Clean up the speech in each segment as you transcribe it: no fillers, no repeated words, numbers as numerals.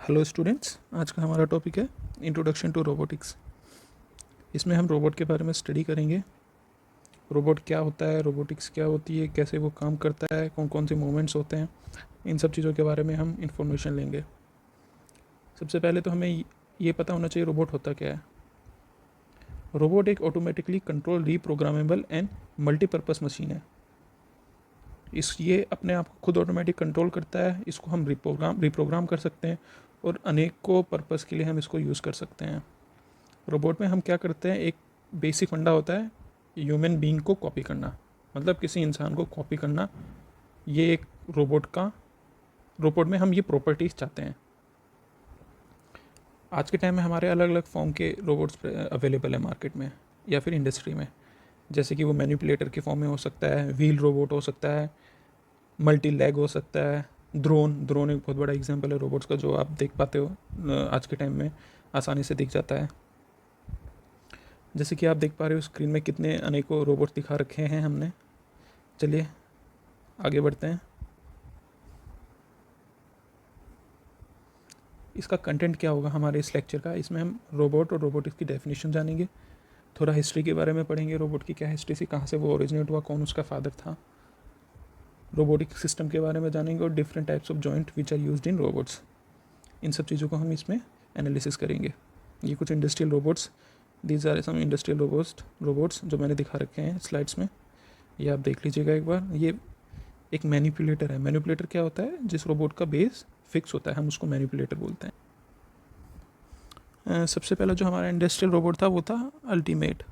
Hello students, आज का हमारा टॉपिक है इंट्रोडक्शन टू रोबोटिक्स। इसमें हम रोबोट के बारे में स्टडी करेंगे। रोबोट क्या होता है, रोबोटिक्स क्या होती है, कैसे वो काम करता है, कौन कौन से मूवमेंट्स होते हैं, इन सब चीज़ों के बारे में हम इंफॉर्मेशन लेंगे। सबसे पहले तो हमें ये पता होना चाहिए रोबोट होता क्या है। रोबोट एक automatically control reprogrammable and multipurpose machine है। ये अपने आप को खुद ऑटोमेटिक कंट्रोल करता है। इसको हम रिप्रोग्राम कर सकते हैं और अनेकों पर्पज़ के लिए हम इसको यूज़ कर सकते हैं। रोबोट में हम क्या करते हैं, एक बेसिक फंडा होता है ह्यूमन बीइंग को कॉपी करना, मतलब किसी इंसान को कॉपी करना। ये एक रोबोट में हम ये प्रॉपर्टीज़ चाहते हैं। आज के टाइम में हमारे अलग अलग फॉर्म के रोबोट्स अवेलेबल है मार्केट में या फिर इंडस्ट्री में। जैसे कि वो मैनिपुलेटर के फॉर्म में हो सकता है, व्हील रोबोट हो सकता है, मल्टी लेग हो सकता है, ड्रोन एक बहुत बड़ा एग्जांपल है रोबोट्स का, जो आप देख पाते हो आज के टाइम में आसानी से दिख जाता है। जैसे कि आप देख पा रहे हो स्क्रीन में कितने अनेकों रोबोट दिखा रखे हैं हमने। चलिए आगे बढ़ते हैं। इसका कंटेंट क्या होगा हमारे इस लेक्चर का, इसमें हम रोबोट और रोबोटिक्स की डेफिनेशन जानेंगे, थोड़ा हिस्ट्री के बारे में पढ़ेंगे, रोबोट की क्या हिस्ट्री थी, कहाँ से वो ओरिजिनेट हुआ, कौन उसका फादर था, रोबोटिक सिस्टम के बारे में जानेंगे और different types of joint which are used in robots. इन सब चीज़ों को हम इसमें एनालिसिस करेंगे। ये कुछ industrial robots, these are some industrial robots जो मैंने दिखा रखे हैं स्लाइड्स में, ये आप देख लीजिएगा एक बार। ये एक मैनिपुलेटर है। मैनिपुलेटर क्या होता है, जिस रोबोट का बेस फिक्स होता है हम उसको मैनिपुलेटर बोलते हैं। सबसे पहला जो हमारा इंडस्ट्रियल रोबोट था वो था अल्टीमेट।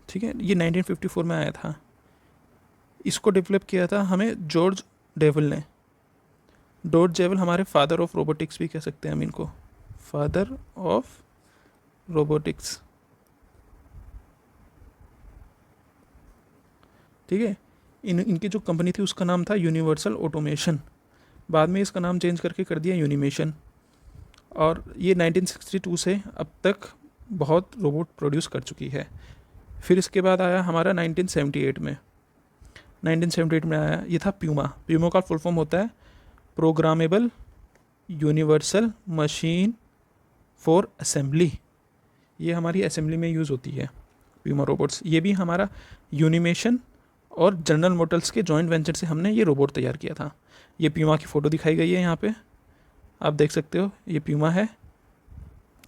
ठीक है, ये 1954 में आया था। इसको डेवलप किया था हमें जॉर्ज डेवल ने। जॉर्ज डेवल हमारे फादर ऑफ रोबोटिक्स भी कह सकते हैं हम इनको, फादर ऑफ रोबोटिक्स। ठीक है, इनकी जो कंपनी थी उसका नाम था यूनिवर्सल ऑटोमेशन। बाद में इसका नाम चेंज करके कर दिया यूनिमेशन। और ये 1962 से अब तक बहुत रोबोट प्रोड्यूस कर चुकी है। फिर इसके बाद आया हमारा 1978 में आया, ये था प्यूमा का फुल फॉर्म होता है programmable universal machine for assembly. ये हमारी असेंबली में यूज़ होती है प्यूमा रोबोट्स। ये भी हमारा यूनिमेशन और जनरल मोटर्स के जॉइंट वेंचर से हमने ये रोबोट तैयार किया था। ये प्यूमा की फ़ोटो दिखाई गई है यहाँ पे, आप देख सकते हो, ये प्यूमा है।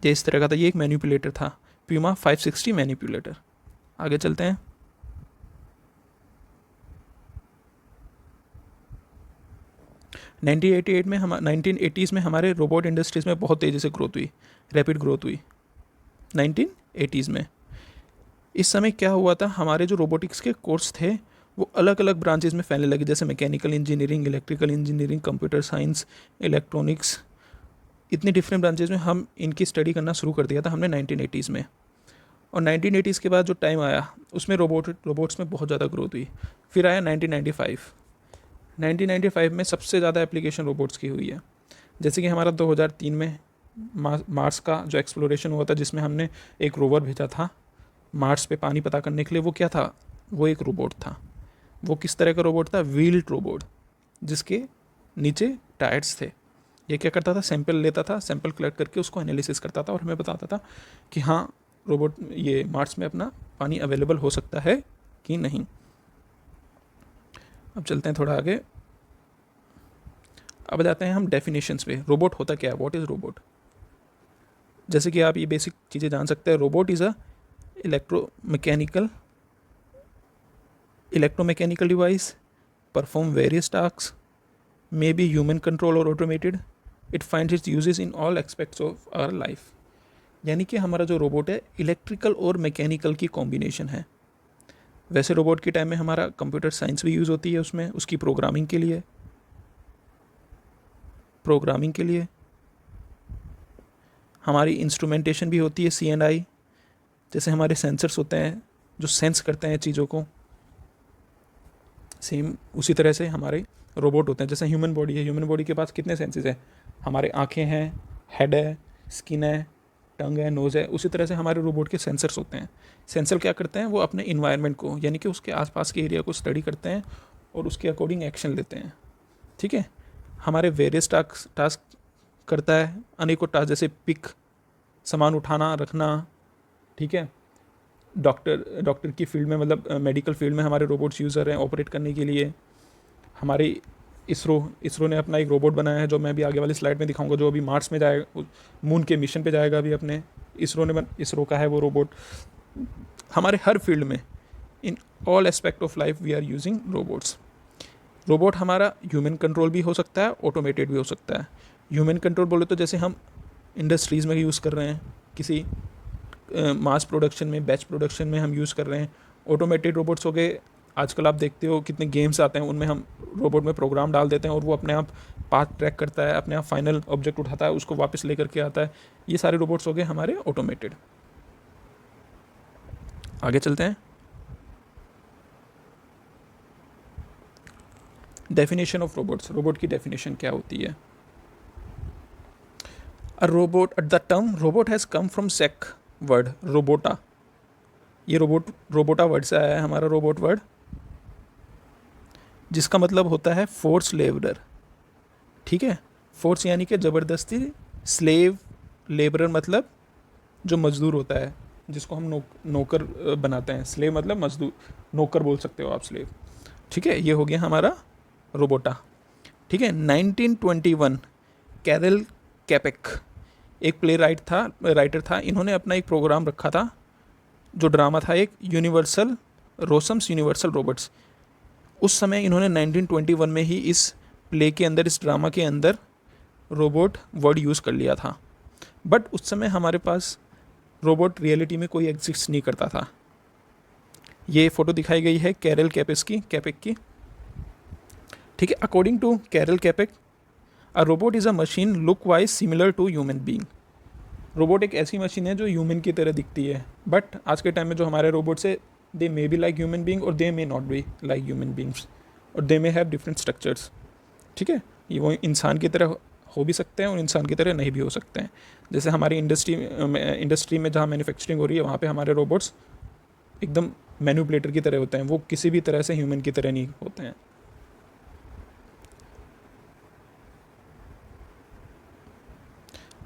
ये इस तरह का था, ये एक मैनिपुलेटर था, प्यूमा 560 मैनिपुलेटर। आगे चलते हैं। में 1980s में हमारे रोबोट इंडस्ट्रीज़ में बहुत तेज़ी से ग्रोथ हुई, रैपिड ग्रोथ हुई 1980s में। इस समय क्या हुआ था, हमारे जो रोबोटिक्स के कोर्स थे वो अलग अलग ब्रांचेज में फैलने लगे, जैसे mechanical engineering, electrical engineering, computer science, electronics. इतनी डिफरेंट ब्रांचेज में हम इनकी स्टडी करना शुरू कर दिया था हमने 1980s में। और 1980s के बाद जो टाइम आया उसमें रोबोट्स में बहुत ज़्यादा ग्रोथ हुई। फिर आया 1995 में सबसे ज़्यादा एप्लीकेशन रोबोट्स की हुई है। जैसे कि हमारा 2003 में मार्स का जो एक्सप्लोरेशन हुआ था, जिसमें हमने एक रोवर भेजा था मार्स पे पानी पता करने के लिए। वो क्या था, वो एक रोबोट था। वो किस तरह का रोबोट था, व्हील्ड रोबोट, जिसके नीचे टायर्स थे। ये क्या करता था, सैंपल लेता था, सैंपल कलेक्ट करके उसको एनालिसिस करता था और हमें बताता था कि हाँ रोबोट ये मार्स में अपना पानी अवेलेबल हो सकता है कि नहीं। अब चलते हैं थोड़ा आगे। अब जाते हैं हम डेफिनेशंस पे। रोबोट होता क्या है, व्हाट इज़ रोबोट। जैसे कि आप ये बेसिक चीज़ें जान सकते हैं। Robot is a electromechanical device, perform various tasks, may be human control or automated. It finds its uses in all aspects of our life. यानी कि हमारा जो रोबोट है इलेक्ट्रिकल और मैकेनिकल की कॉम्बिनेशन है। वैसे रोबोट के टाइम में हमारा कंप्यूटर साइंस भी यूज़ होती है उसमें, उसकी प्रोग्रामिंग के लिए हमारी इंस्ट्रूमेंटेशन भी होती है, C&I। जैसे हमारे सेंसर्स होते हैं जो सेंस करते हैं चीज़ों को, सेम उसी तरह से हमारे रोबोट होते हैं। जैसे ह्यूमन बॉडी है, ह्यूमन बॉडी के पास कितने सेंसेस हैं, हमारे आँखें हैं, हेड है, स्किन है, टंग है, नोज़ है। उसी तरह से हमारे रोबोट के सेंसर्स होते हैं। सेंसर क्या करते हैं, वो अपने इन्वायरमेंट को, यानी कि उसके आसपास के एरिया को स्टडी करते हैं और उसके अकॉर्डिंग एक्शन लेते हैं। ठीक है, हमारे वेरियस टास्क करता है अनेकों टास्क, जैसे पिक, सामान उठाना रखना, ठीक है। डॉक्टर की फील्ड में, मतलब मेडिकल फील्ड में हमारे रोबोट्स यूज़ कर रहे हैं ऑपरेट करने के लिए। हमारे इसरो ने अपना एक रोबोट बनाया है, जो मैं भी आगे वाली स्लाइड में दिखाऊंगा, जो अभी मार्स में जाएगा, मून के मिशन पे जाएगा अभी अपने। इसरो का है वो रोबोट। हमारे हर फील्ड में, in all aspect of life we are using robots. Robot हमारा ह्यूमन कंट्रोल भी हो सकता है, ऑटोमेटेड भी हो सकता है। ह्यूमन कंट्रोल बोले तो जैसे हम इंडस्ट्रीज़ में यूज़ कर रहे हैं, किसी मास प्रोडक्शन में, बैच प्रोडक्शन में हम यूज़ कर रहे हैं। ऑटोमेटेड रोबोट्स हो गए, आजकल आप देखते हो कितने गेम्स आते हैं, उनमें हम रोबोट में प्रोग्राम डाल देते हैं और वो अपने आप पाथ ट्रैक करता है, अपने आप फाइनल ऑब्जेक्ट उठाता है, उसको वापस लेकर के आता है। ये सारे रोबोट्स हो गए हमारे ऑटोमेटेड। आगे चलते हैं। Definition of robots. रोबोट की डेफिनेशन क्या होती है? A robot, the term robot has come from सेक वर्ड रोबोटा। ये रोबोटा वर्ड से आया है हमारा रोबोट वर्ड, जिसका मतलब होता है फोर्स लेबरर, ठीक है। फोर्स यानी कि ज़बरदस्ती, स्लेव, लेबरर मतलब जो मजदूर होता है, जिसको हम नौकर बनाते हैं। स्लेव मतलब मजदूर, नौकर बोल सकते हो आप, स्लेव, ठीक है। ये हो गया हमारा रोबोटा, ठीक है। 1921 कैरल कैपेक एक प्ले राइटर था। इन्होंने अपना एक प्रोग्राम रखा था, जो ड्रामा था एक, यूनिवर्सल रोसम्स यूनिवर्सल रोबोट्स। उस समय इन्होंने 1921 में ही इस प्ले के अंदर, इस ड्रामा के अंदर रोबोट वर्ड यूज़ कर लिया था। बट उस समय हमारे पास रोबोट रियलिटी में कोई एग्जिस्ट नहीं करता था। ये फ़ोटो दिखाई गई है कैरल कैपेक की, ठीक है। According to Karel Capek, a robot is a machine look wise similar to human being. Robot एक ऐसी मशीन है जो ह्यूमन की तरह दिखती है, बट आज के टाइम में जो हमारे रोबोट्स है, they may be like human being और they may not be like human beings, और they may have different structures, ठीक है। ये वो इंसान की तरह हो भी सकते हैं और इंसान की तरह नहीं भी हो सकते हैं। जैसे हमारी इंडस्ट्री में जहाँ मैन्युफैक्चरिंग हो रही है, वहाँ पे हमारे रोबोट्स एकदम मैन्युपुलेटर की तरह होते हैं, वो किसी भी तरह से ह्यूमन की तरह नहीं होते हैं।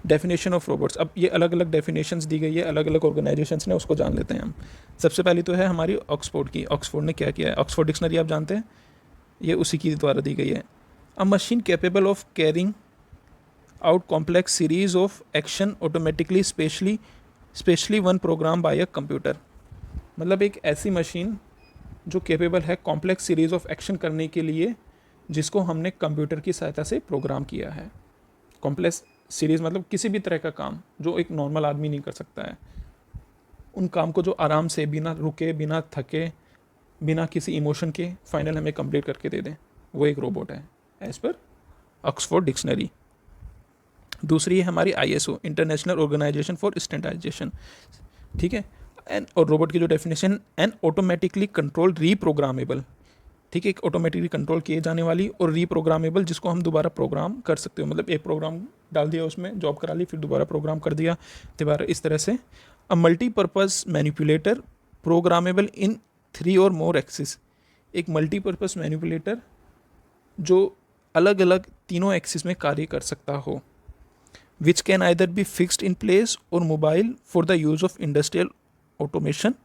Definition of robots. अब ये अलग अलग डेफिनेशंस दी गई है, अलग अलग ऑर्गेनाइजेशंस ने, उसको जान लेते हैं हम। सबसे पहली तो है हमारी ऑक्सफोर्ड की। ऑक्सफोर्ड ने क्या किया है? ऑक्सफोर्ड डिक्शनरी आप जानते हैं, ये उसी की द्वारा दी गई है। A machine capable of carrying out complex series of action automatically, specially one program by a computer. मतलब एक ऐसी मशीन जो कैपेबल है कॉम्प्लेक्स सीरीज ऑफ एक्शन करने के लिए, जिसको हमने कंप्यूटर की सहायता से प्रोग्राम किया है। कॉम्प्लेक्स सीरीज मतलब किसी भी तरह का काम जो एक नॉर्मल आदमी नहीं कर सकता है, उन काम को जो आराम से, बिना रुके, बिना थके, बिना किसी इमोशन के फाइनल हमें कंप्लीट करके दे दें, वो एक रोबोट है, एज पर ऑक्सफोर्ड डिक्शनरी। दूसरी है हमारी ISO, international organisation for standardisation, ठीक है। एंड और रोबोट की जो definition, an automatically control reprogrammable, ठीक है, एक ऑटोमेटिकली कंट्रोल किए जाने वाली और रीप्रोग्रामेबल, जिसको हम दोबारा प्रोग्राम कर सकते हो। मतलब एक प्रोग्राम डाल दिया, उसमें जॉब करा ली, फिर दोबारा प्रोग्राम कर दिया दोबारा, इस तरह से। अ मल्टीपर्पज़ मैनिपुलेटर प्रोग्रामेबल इन 3 और मोर एक्सिस। एक मल्टीपर्पज़ मैनिपुलेटर जो अलग अलग तीनों एक्सिस में कार्य कर सकता हो, which can either be fixed in place और mobile for the use of industrial automation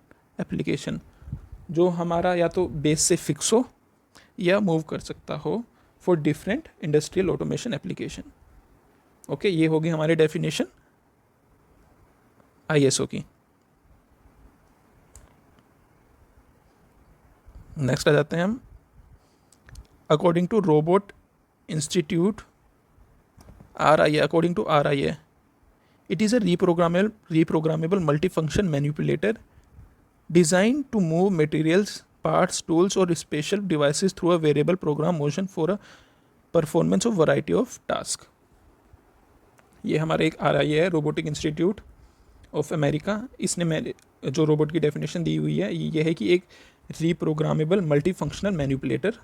application. जो हमारा या तो बेस से फिक्स हो या मूव कर सकता हो for different industrial automation application. Okay, ये होगी हमारी डेफिनेशन ISO की। नेक्स्ट आ जाते हैं हम। According to robot institute RIA, according to RIA, it is a reprogrammable multifunction manipulator designed to move materials, parts, tools or special devices through a variable program motion for a performance of variety of task। ये हमारा एक RIA है, robotic institute of America. इसने मैंने जो robot की definition दी हुई है, ये है कि एक रीप्रोग्रामेबल मल्टीफंक्शनल मैनिपुलेटर,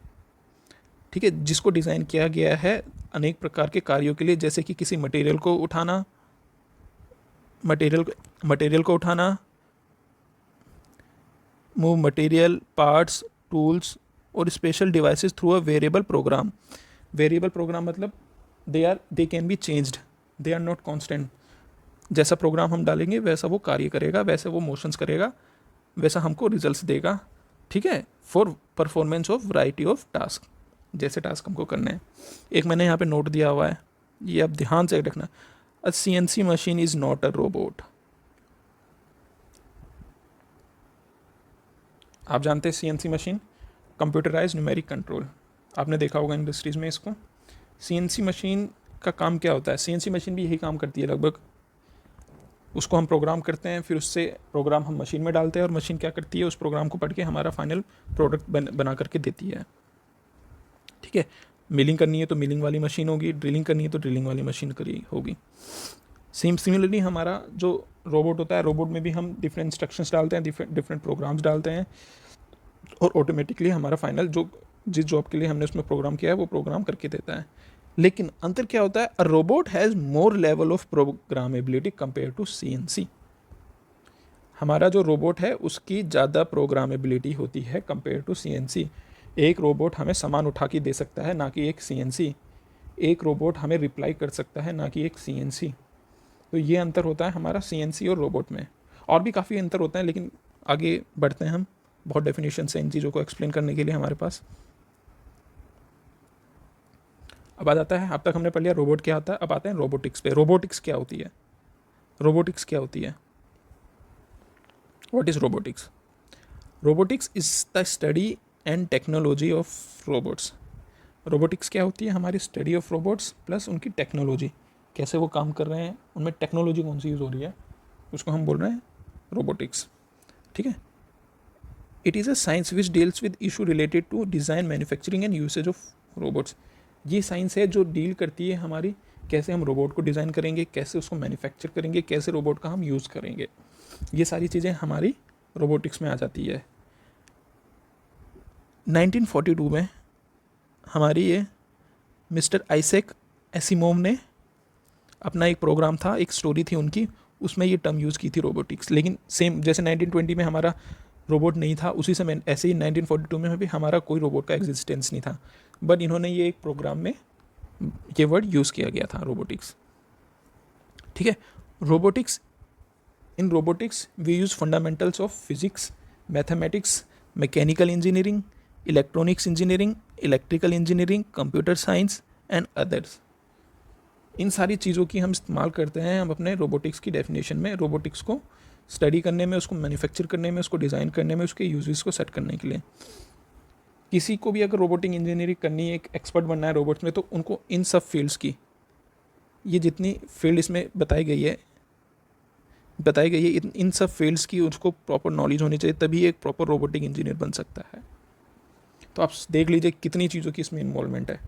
ठीक है, जिसको डिज़ाइन किया गया है अनेक प्रकार के कार्यों के लिए, जैसे कि किसी मटेरियल को उठाना, मूव मटेरियल, पार्ट्स, टूल्स और special devices through a variable program. Variable program मतलब they can be changed, they are not constant. जैसा प्रोग्राम हम डालेंगे वैसा वो कार्य करेगा, वैसे वो मोशंस करेगा, वैसा हमको रिजल्ट्स देगा, ठीक है, for performance of variety of task, जैसे टास्क हमको करने हैं। एक मैंने यहाँ पे नोट दिया हुआ है, ये आप ध्यान से रखना, a CNC machine is not a robot. आप जानते हैं CNC machine, computerise numeric control, आपने देखा होगा इंडस्ट्रीज में इसको। CNC मशीन का काम क्या होता है, CNC मशीन भी यही काम करती है लगभग। उसको हम प्रोग्राम करते हैं, फिर उससे प्रोग्राम हम मशीन में डालते हैं और मशीन क्या करती है, उस प्रोग्राम को पढ़ के हमारा फाइनल प्रोडक्ट बना करके देती है, ठीक है। मिलिंग करनी है तो मिलिंग वाली मशीन होगी, ड्रिलिंग करनी है तो ड्रिलिंग वाली मशीन करी होगी। सिमिलरली हमारा जो रोबोट होता है, रोबोट में भी हम डिफरेंट इंस्ट्रक्शंस डालते हैं, डिफरेंट प्रोग्राम्स डालते हैं, और ऑटोमेटिकली हमारा फाइनल जो जिस जॉब के लिए हमने उसमें प्रोग्राम किया है वो प्रोग्राम करके देता है। लेकिन अंतर क्या होता है, a robot has more level of programmability compare to CNC। हमारा जो रोबोट है उसकी ज़्यादा प्रोग्रामेबिलिटी होती है कंपेयर टू CNC। एक रोबोट हमें सामान उठा के दे सकता है, ना कि एक CNC। एक रोबोट हमें रिप्लाई कर सकता है, ना कि एक CNC। तो ये अंतर होता है हमारा CNC और रोबोट में। और भी काफ़ी अंतर होता है, लेकिन आगे बढ़ते हैं हम, बहुत डेफिनेशन है इन चीज़ों को एक्सप्लेन करने के लिए हमारे पास। अब आ जाता है, अब तक हमने पढ़ लिया रोबोट क्या होता है, अब आते हैं रोबोटिक्स पे। रोबोटिक्स क्या होती है, रोबोटिक्स क्या होती है, what is robotics? Robotics is the study and technology of robots. Robotics क्या होती है, हमारी स्टडी ऑफ रोबोट्स प्लस उनकी टेक्नोलॉजी, कैसे वो काम कर रहे हैं, उनमें टेक्नोलॉजी कौन सी यूज़ हो रही है, उसको हम बोल रहे हैं रोबोटिक्स, ठीक है। It is a science which deals with issue related to design, manufacturing and usage of robots. ये साइंस है जो डील करती है हमारी, कैसे हम रोबोट को डिज़ाइन करेंगे, कैसे उसको मैन्युफैक्चर करेंगे, कैसे रोबोट का हम यूज़ करेंगे, ये सारी चीज़ें हमारी रोबोटिक्स में आ जाती है। 1942 में हमारी ये मिस्टर आइजैक एसिमोव ने अपना एक प्रोग्राम था, एक स्टोरी थी उनकी, उसमें ये टर्म यूज़ की थी रोबोटिक्स। लेकिन सेम जैसे 1920 में हमारा रोबोट नहीं था, उसी समय ऐसे ही 1942 में भी हमारा कोई रोबोट का एग्जिस्टेंस नहीं था, बट इन्होंने ये एक प्रोग्राम में ये वर्ड यूज़ किया गया था, रोबोटिक्स, ठीक है। Robotics, in robotics we use fundamentals of physics, mathematics, mechanical engineering, electronics engineering, electrical engineering, computer science and others. इन सारी चीज़ों की हम इस्तेमाल करते हैं हम अपने रोबोटिक्स की डेफिनेशन में, रोबोटिक्स को स्टडी करने में, उसको मैन्युफैक्चर करने में, उसको डिज़ाइन करने में, उसके यूजेस को सेट करने के लिए। किसी को भी अगर रोबोटिक इंजीनियरिंग करनी है, एक एक्सपर्ट बनना है रोबोट्स में, तो उनको इन सब फील्ड्स की, ये जितनी फील्ड इसमें बताई गई है, इन सब फील्ड्स की उसको प्रॉपर नॉलेज होनी चाहिए, तभी एक प्रॉपर रोबोटिक इंजीनियर बन सकता है। तो आप देख लीजिए कितनी चीज़ों की इसमें इन्वॉल्वमेंट है।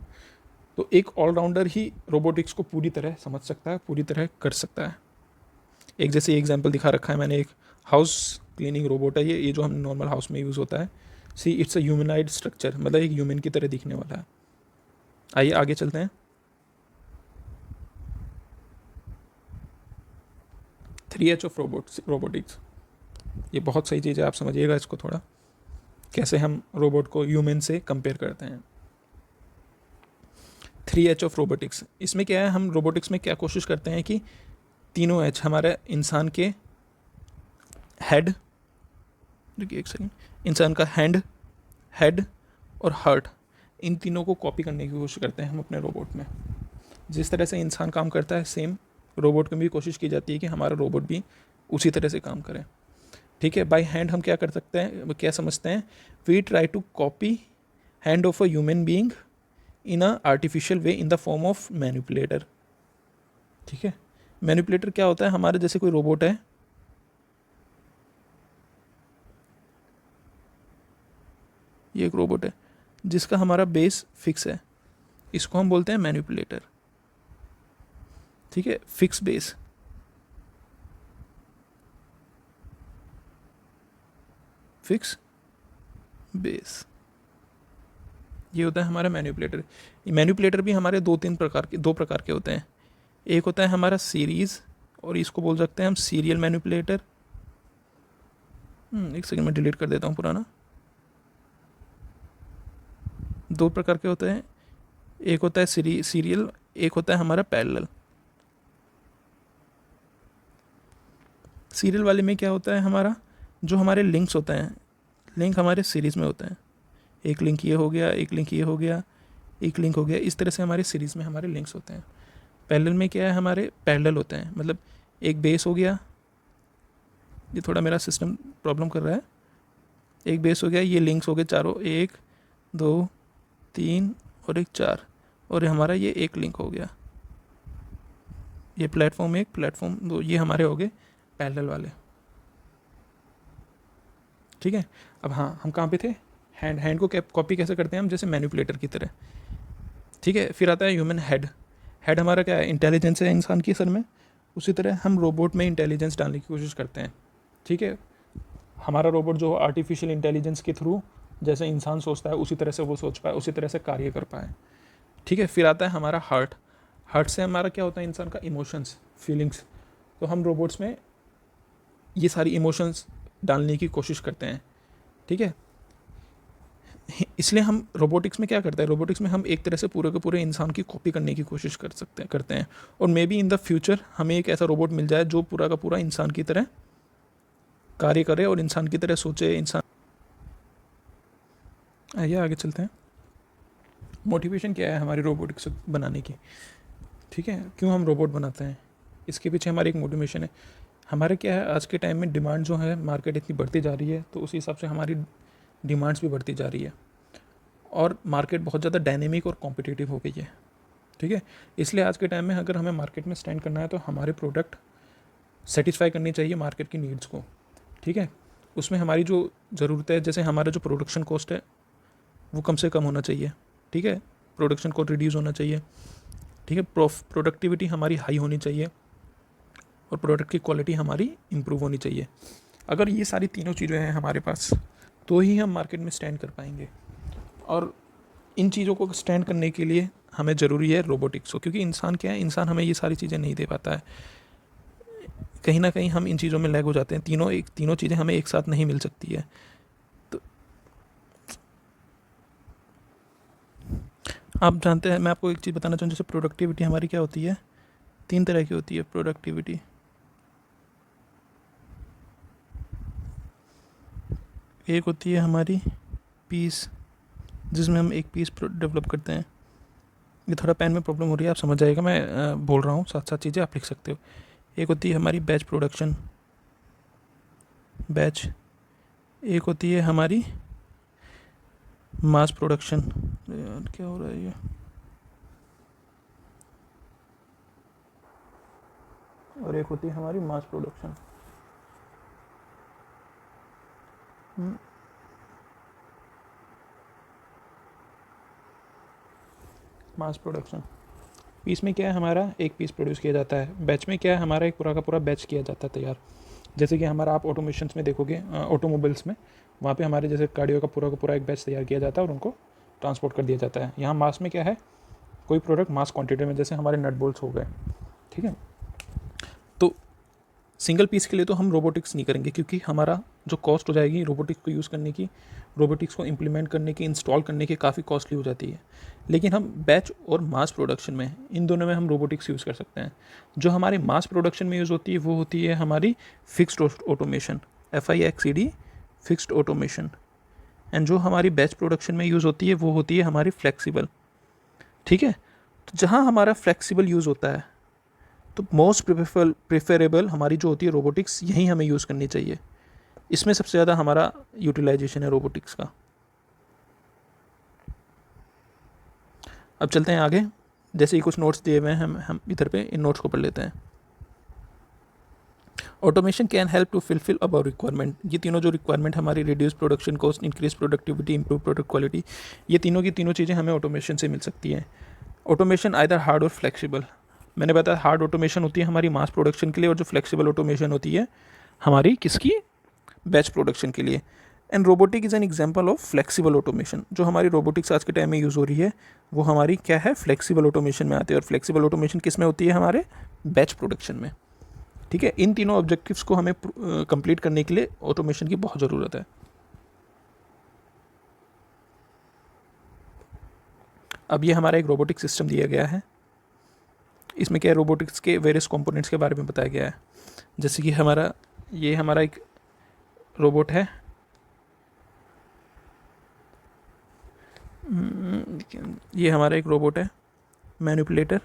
तो एक ऑलराउंडर ही रोबोटिक्स को पूरी तरह समझ सकता है, पूरी तरह कर सकता है। एक जैसे एग्जांपल दिखा रखा है मैंने, एक हाउस क्लीनिंग रोबोट है ये जो हम नॉर्मल हाउस में यूज़ होता है। See it's a humanoid structure, मतलब एक ह्यूमन की तरह दिखने वाला है। आइए आगे चलते हैं। 3H ऑफ रोबोटिक्स, ये बहुत सही चीज़ है, आप समझिएगा इसको थोड़ा, कैसे हम रोबोट को ह्यूमन से कंपेयर करते हैं। 3H ऑफ रोबोटिक्स, इसमें क्या है, हम रोबोटिक्स में क्या कोशिश करते हैं कि तीनों H हमारे इंसान के हेड, देखिए एक सेकेंड, इंसान का हेड और हार्ट, इन तीनों को कॉपी करने की कोशिश करते हैं हम अपने रोबोट में। जिस तरह से इंसान काम करता है सेम रोबोट में भी कोशिश की जाती है कि हमारा रोबोट भी उसी तरह से काम करे, ठीक है। बाय हैंड हम क्या कर सकते हैं, क्या समझते हैं, we try to copy hand of a human being in a artificial way in the form of manipulator, ठीक है। मैनिपुलेटर क्या होता है, हमारे जैसे कोई रोबोट है, ये एक रोबोट है जिसका हमारा बेस फिक्स है, इसको हम बोलते हैं मैनिपुलेटर, ठीक है, फिक्स बेस। फिक्स बेस, ये होता है हमारा मैनिपुलेटर। मैनिपुलेटर भी हमारे दो प्रकार के होते हैं। एक होता है हमारा सीरीज, और इसको बोल सकते हैं हम सीरियल मैनिपुलेटर। एक सेकंड में डिलीट कर देता हूँ पुराना। दो प्रकार के होते हैं, एक होता है सीरियल, एक होता है हमारा पैरेलल। सीरियल वाले में क्या होता है, हमारा जो हमारे लिंक्स होते हैं, लिंक हमारे सीरीज़ में होते हैं। एक लिंक ये हो गया, एक लिंक ये हो गया, एक लिंक हो गया, इस तरह से हमारे सीरीज़ में हमारे लिंक्स होते हैं। पैरेलल में क्या है, हमारे पैरेलल होते हैं, मतलब एक बेस हो गया, ये थोड़ा मेरा सिस्टम प्रॉब्लम कर रहा है, एक बेस हो गया, ये लिंक्स हो गए चारों, 1 2 3 और एक 4, और हमारा ये एक लिंक हो गया, ये प्लेटफॉर्म 1 प्लेटफॉर्म 2, ये हमारे हो गए पैरेलल वाले। ठीक है। अब हाँ, हम कहाँ पे थे, हैंड को कॉपी कैसे करते हैं हम, जैसे मैनिपुलेटर की तरह। ठीक है। फिर आता है ह्यूमन हेड। हेड हमारा क्या है, इंटेलिजेंस है इंसान की सर में। उसी तरह हम रोबोट में इंटेलिजेंस डालने की कोशिश करते हैं। ठीक है। हमारा रोबोट जो आर्टिफिशियल इंटेलिजेंस के थ्रू जैसे इंसान सोचता है उसी तरह से वो सोच पाए, उसी तरह से कार्य कर पाए। ठीक है। फिर आता है हमारा हार्ट। हार्ट से हमारा क्या होता है, इंसान का इमोशंस, फीलिंग्स। तो हम रोबोट्स में ये सारी इमोशंस डालने की कोशिश करते हैं। ठीक है। इसलिए हम रोबोटिक्स में क्या करते हैं, रोबोटिक्स में हम एक तरह से पूरे के पूरे इंसान की कॉपी करने की कोशिश करते हैं। और may be in the future हमें एक ऐसा रोबोट मिल जाए जो पूरा का पूरा इंसान की तरह कार्य करे और इंसान की तरह सोचे। इंसान, आइए आगे चलते हैं। मोटिवेशन क्या है हमारी रोबोटिक्स बनाने की। ठीक है। क्यों हम रोबोट बनाते हैं, इसके पीछे हमारी एक मोटिवेशन है। हमारे क्या है, आज के टाइम में डिमांड जो है, मार्केट इतनी बढ़ती जा रही है, तो उसी हिसाब से हमारी डिमांड्स भी बढ़ती जा रही है, और मार्केट बहुत ज़्यादा डायनेमिक और कॉम्पिटिटिव हो गई है। ठीक है। इसलिए आज के टाइम में अगर हमें मार्केट में स्टैंड करना है तो हमारे प्रोडक्ट सेटिस्फाई करनी चाहिए मार्केट की नीड्स को। ठीक है। उसमें हमारी जो ज़रूरत है, जैसे हमारा जो प्रोडक्शन कॉस्ट है वो कम से कम होना चाहिए। ठीक है। प्रोडक्शन को रिड्यूस होना चाहिए। ठीक है। प्रोडक्टिविटी हमारी हाई होनी चाहिए, और प्रोडक्ट की क्वालिटी हमारी इम्प्रूव होनी चाहिए। अगर ये सारी तीनों चीज़ें हैं हमारे पास, तो ही हम मार्केट में स्टैंड कर पाएंगे। और इन चीज़ों को स्टैंड करने के लिए हमें ज़रूरी है रोबोटिक्स को, क्योंकि इंसान क्या है, इंसान हमें ये सारी चीज़ें नहीं दे पाता है। कहीं ना कहीं हम इन चीज़ों में लैग हो जाते हैं। तीनों चीज़ें हमें एक साथ नहीं मिल सकती है। तो आप जानते हैं, मैं आपको एक चीज़ बताना चाहूँ, जैसे प्रोडक्टिविटी हमारी क्या होती है, 3 तरह की होती है प्रोडक्टिविटी। एक होती है हमारी पीस, जिसमें हम एक पीस डेवलप करते हैं। ये थोड़ा पेन में प्रॉब्लम हो रही है, आप समझ जाएगा, मैं बोल रहा हूँ, साथ साथ चीज़ें आप लिख सकते हो। एक होती है हमारी बैच प्रोडक्शन, बैच। एक होती है हमारी मास प्रोडक्शन, यार क्या हो रहा है ये, और एक होती है हमारी mass production. Mass production, piece में क्या है, हमारा एक पीस प्रोड्यूस किया जाता है। बैच में क्या है, हमारा एक पूरा का पूरा बैच किया जाता है तैयार। जैसे कि हमारा आप ऑटोमेशंस में देखोगे, ऑटोमोबाइल्स में, वहाँ पे हमारे जैसे गाड़ियों का पूरा एक बैच तैयार किया जाता है और उनको ट्रांसपोर्ट कर दिया जाता है। यहाँ मास में क्या है, कोई प्रोडक्ट मास क्वांटिटी में, जैसे हमारे नट बोल्ट्स हो गए। ठीक है। तो सिंगल पीस के लिए तो हम रोबोटिक्स नहीं करेंगे, क्योंकि हमारा जो कॉस्ट हो जाएगी रोबोटिक्स को यूज़ करने की, रोबोटिक्स को इम्प्लीमेंट करने की, इंस्टॉल करने की, काफ़ी कॉस्टली हो जाती है। लेकिन हम बैच और मास प्रोडक्शन में, इन दोनों में हम रोबोटिक्स यूज़ कर सकते हैं। जो हमारे मास प्रोडक्शन में यूज़ होती है वो होती है हमारी fixed automation, FIXED, fixed automation. And जो हमारी बैच प्रोडक्शन में यूज़ होती है वो होती है हमारी फ्लेक्सिबल। ठीक है। तो जहाँ हमारा फ्लेक्सिबल यूज़ होता है, तो मोस्ट प्रेफरेबल हमारी जो होती है रोबोटिक्स, यही हमें यूज़ करनी चाहिए। इसमें सबसे ज़्यादा हमारा यूटिलाइजेशन है रोबोटिक्स का। अब चलते हैं आगे। जैसे ही कुछ नोट्स दिए हुए हैं, हम इधर पे इन नोट्स को पढ़ लेते हैं। Automation can help to fulfil about requirement. ये तीनों जो रिक्वायरमेंट हमारी, reduce production cost, increase productivity, improve product quality, ये तीनों की तीनों चीज़ें हमें ऑटोमेशन से मिल सकती हैं। ऑटोमेशन आइदर हार्ड और फ्लेक्सिबल। मैंने बताया हार्ड ऑटोमेशन होती है हमारी मास प्रोडक्शन के लिए, और जो फ्लेक्सिबल ऑटोमेशन होती है हमारी किसकी, बैच प्रोडक्शन के लिए। And robotic is an example of flexible automation. जो हमारी रोबोटिक्स आज के टाइम में यूज़ हो रही है वो हमारी क्या है, फ्लेक्सिबल ऑटोमेशन में आती है। और फ्लेक्सिबल ऑटोमेशन किस में होती है, हमारे बैच प्रोडक्शन में। ठीक है। इन तीनों ऑब्जेक्टिव्स को हमें कंप्लीट करने के लिए ऑटोमेशन की बहुत ज़रूरत है। अब ये हमारा एक रोबोटिक सिस्टम दिया गया है। इसमें क्या है, रोबोटिक्स के वेरियस कंपोनेंट्स के बारे में बताया गया है। जैसे कि हमारा ये हमारा एक रोबोट है, ये हमारा एक रोबोट है मैनिपुलेटर,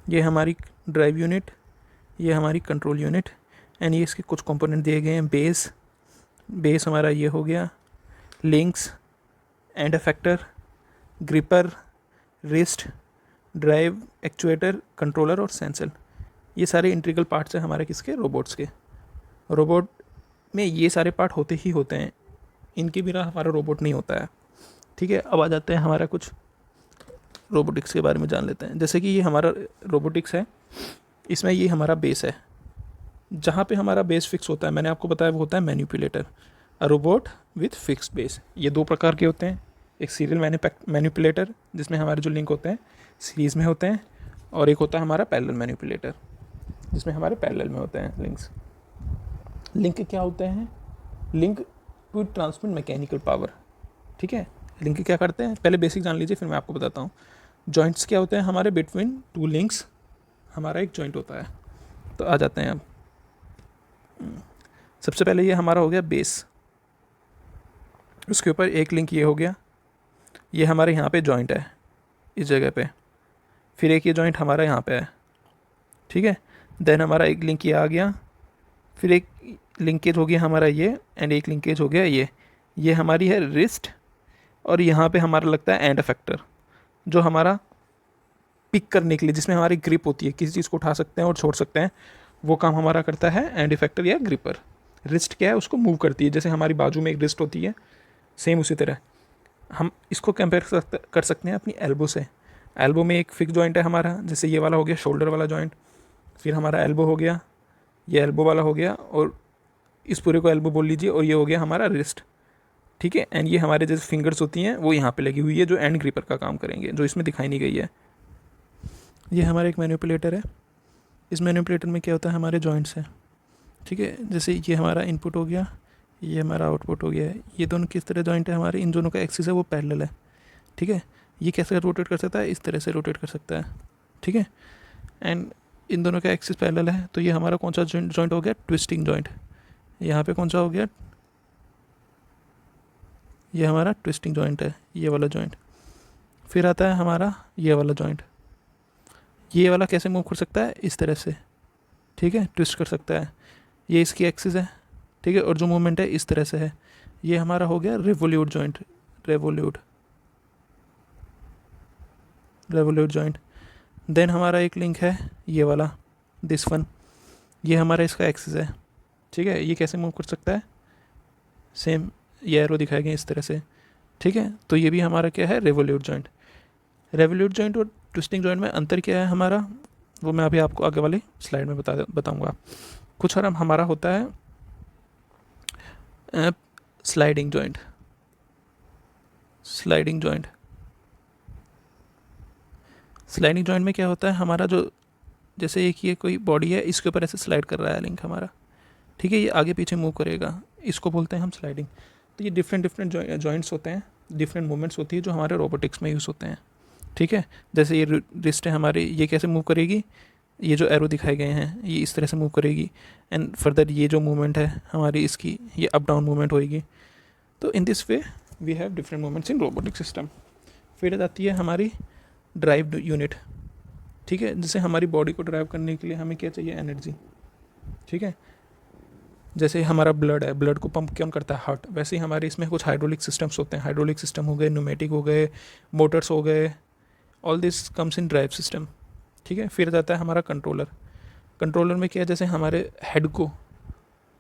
ये हमारी ड्राइव यूनिट, ये हमारी कंट्रोल यूनिट, एंड ये इसके कुछ कंपोनेंट दिए गए हैं। बेस हमारा ये हो गया, links, and effector, gripper, wrist, drive, actuator, controller और सेंसर। ये सारे इंटीग्रल पार्ट्स हैं हमारे किसके, रोबोट्स के। रोबोट में ये सारे पार्ट होते ही होते हैं, इनके बिना हमारा रोबोट नहीं होता है। ठीक है, अब आ जाते हैं हमारा कुछ रोबोटिक्स के बारे में जान लेते हैं। जैसे कि ये हमारा रोबोटिक्स है, इसमें ये हमारा बेस है, जहाँ पे हमारा बेस फिक्स होता है, मैंने आपको बताया वो होता है manipulator. A robot with fix base, ये दो प्रकार के होते हैं। एक सीरियल मैनिपुलेटर जिसमें हमारे जो लिंक होते हैं सीरीज़ में होते हैं, और एक होता है हमारा पैरेलल मैनिपुलेटर जिसमें हमारे पैरेलल में होते हैं लिंक्स। लिंक क्या होते हैं? Link to transmit mechanical power. ठीक है, लिंक क्या करते हैं, पहले बेसिक जान लीजिए फिर मैं आपको बताता हूँ। जॉइंट्स क्या होते हैं हमारे, बिटवीन टू लिंक्स हमारा एक जॉइंट होता है। तो आ जाते हैं अब, सबसे पहले ये हमारा हो गया बेस, उसके ऊपर एक लिंक ये हो गया, ये हमारे यहाँ पे जॉइंट है इस जगह पे, फिर एक ये जॉइंट हमारा यहाँ पे है। ठीक है, देन हमारा एक लिंक ये आ गया, फिर एक लिंकेज हो गया हमारा ये, एंड एक लिंकेज हो गया ये हमारी है रिस्ट, और यहाँ पे हमारा लगता है एंड इफेक्टर, जो हमारा पिक करने के लिए, जिसमें हमारी ग्रिप होती है, किसी चीज़ को उठा सकते हैं और छोड़ सकते हैं, वो काम हमारा करता है एंड इफेक्टर या ग्रिपर। रिस्ट क्या है, उसको मूव करती है, जैसे हमारी बाजू में एक रिस्ट होती है, सेम उसी तरह हम इसको कंपेयर कर सकते हैं अपनी एल्बो से। एल्बो में एक फिक्स जॉइंट है हमारा, जैसे ये वाला हो गया शोल्डर वाला जॉइंट, फिर हमारा एल्बो हो गया, ये एल्बो वाला हो गया, और इस पूरे को एल्बो बोल लीजिए, और ये हो गया हमारा रिस्ट। ठीक है, एंड ये हमारे जैसे फिंगर्स होती हैं वो यहाँ पे लगी हुई है, जो एंड ग्रिपर का काम करेंगे, जो इसमें दिखाई नहीं गई है। ये हमारा एक मैनिपुलेटर है, इस मैनिपुलेटर में क्या होता है, हमारे जॉइंट्स हैं। ठीक है, जैसे ये हमारा इनपुट हो गया, ये हमारा आउटपुट हो गया है, ये दोनों किस तरह जॉइंट है हमारे, इन दोनों का एक्सिस है वो पैरेलल है। ठीक है, ये कैसे रोटेट कर सकता है, इस तरह से रोटेट कर सकता है। ठीक है, एंड इन दोनों का एक्सिस पैरेलल है, तो ये हमारा कौन सा जॉइंट हो गया, ट्विस्टिंग जॉइंट। यहाँ पे कौन सा हो गया, ये हमारा ट्विस्टिंग जॉइंट है, ये वाला जॉइंट। फिर आता है हमारा ये वाला जॉइंट, ये वाला कैसे मूव कर सकता है, इस तरह से। ठीक है, ट्विस्ट कर सकता है, ये इसकी एक्सिस है। ठीक है, और जो मूवमेंट है इस तरह से है, ये हमारा हो गया revolute joint, revolute joint. Then हमारा एक लिंक है ये वाला, दिस वन, ये हमारा इसका एक्सिस है। ठीक है, ये कैसे मूव कर सकता है, सेम ये एरो दिखाए गए इस तरह से। ठीक है, तो ये भी हमारा क्या है, रेवोल्यूट जॉइंट। रेवोल्यूट जॉइंट और ट्विस्टिंग जॉइंट में अंतर क्या है हमारा, वो मैं अभी आपको आगे वाली स्लाइड में बताऊंगा। कुछ और हमारा होता है स्लाइडिंग जॉइंट। स्लाइडिंग जॉइंट में क्या होता है हमारा, जो जैसे एक ये कोई बॉडी है, इसके ऊपर ऐसे स्लाइड कर रहा है लिंक हमारा। ठीक है, ये आगे पीछे मूव करेगा, इसको बोलते हैं हम स्लाइडिंग। तो ये डिफरेंट जॉइंट्स होते हैं, डिफरेंट मूवमेंट्स होती है जो हमारे रोबोटिक्स में यूज़ होते हैं। ठीक है, जैसे ये रिस्ट है हमारी, ये कैसे मूव करेगी, ये जो एरो दिखाए गए हैं ये इस तरह से मूव करेगी, एंड फर्दर ये जो मूवमेंट है हमारी इसकी, ये अप डाउन मूवमेंट होएगी। तो in this way we have different movements in robotic system. फिर आती है हमारी ड्राइव यूनिट। ठीक है, जैसे हमारी बॉडी को ड्राइव करने के लिए हमें क्या चाहिए, एनर्जी। ठीक है, जैसे हमारा ब्लड है, ब्लड को पंप कौन करता है, हार्ट। वैसे ही हमारे इसमें कुछ हाइड्रोलिक सिस्टम्स होते हैं, हाइड्रोलिक सिस्टम हो गए, न्यूमेटिक हो गए, मोटर्स हो गए, all this comes in drive system. ठीक है, फिर जाता है हमारा कंट्रोलर। कंट्रोलर में क्या है, जैसे हमारे हेड को,